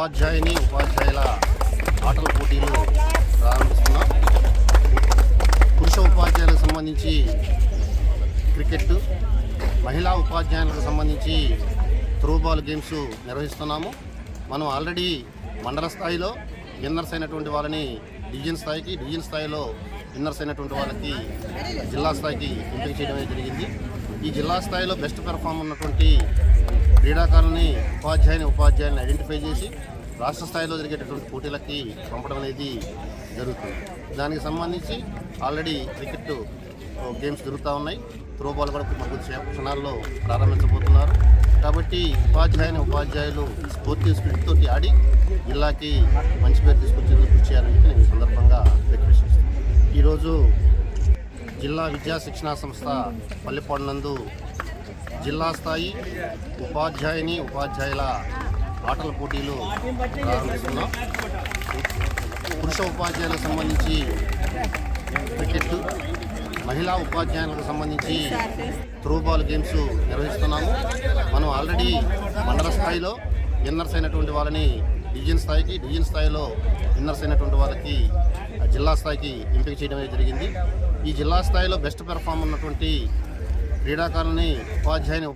ఉపాధ్యాయుని ఉపాధ్యాయుల ఆటల పోటీలు ప్రారంభిస్తున్నాం. పురుష ఉపాధ్యాయులకు సంబంధించి క్రికెట్, మహిళా ఉపాధ్యాయులకు సంబంధించి త్రోబాల్ గేమ్స్ నిర్వహిస్తున్నాము. మనం ఆల్రెడీ మండల స్థాయిలో విన్నర్స్ అయినటువంటి వాళ్ళని డివిజన్ స్థాయిలో విన్నర్స్ అయినటువంటి వాళ్ళకి జిల్లా స్థాయికి ఎంపిక చేయడం జరిగింది. ఈ జిల్లా స్థాయిలో బెస్ట్ పెర్ఫామ్ ఉన్నటువంటి క్రీడాకారులని ఉపాధ్యాయుని ఐడెంటిఫై చేసి రాష్ట్ర స్థాయిలో జరిగేటటువంటి పోటీలకి పంపడం అనేది జరుగుతుంది. దానికి సంబంధించి ఆల్రెడీ క్రికెట్ గేమ్స్ జరుగుతూ ఉన్నాయి. త్రోబాల్ కూడా కొద్ది క్షణాల్లో ప్రారంభించబోతున్నారు. కాబట్టి ఉపాధ్యాయులు స్పోర్టివ్ స్పిరిట్ తోటి ఆడి జిల్లాకి మంచి పేరు తీసుకొచ్చేందుకు కృషి చేయాలని చెప్పి నేను ఈ సందర్భంగా రిక్వెస్ట్ చేస్తాను. ఈరోజు జిల్లా విద్యా శిక్షణా సంస్థ పల్లెపాడు నందు జిల్లా స్థాయి ఉపాధ్యాయుల ఆటల పోటీలు ప్రారంభిస్తున్నాం. పురుష ఉపాధ్యాయులకు సంబంధించి క్రికెట్, మహిళా ఉపాధ్యాయులకు సంబంధించి త్రోబాల్ గేమ్స్ నిర్వహిస్తున్నాము. మనం ఆల్రెడీ మండల స్థాయిలో విన్నర్స్ అయినటువంటి వాళ్ళని డివిజన్ స్థాయిలో విన్నర్స్ అయినటువంటి వాళ్ళకి జిల్లా స్థాయికి ఎంపిక చేయడం జరిగింది. ఈ జిల్లా స్థాయిలో బెస్ట్ పెర్ఫామ్ ఉన్నటువంటి క్రీడాకారులని ఉపాధ్యాయుని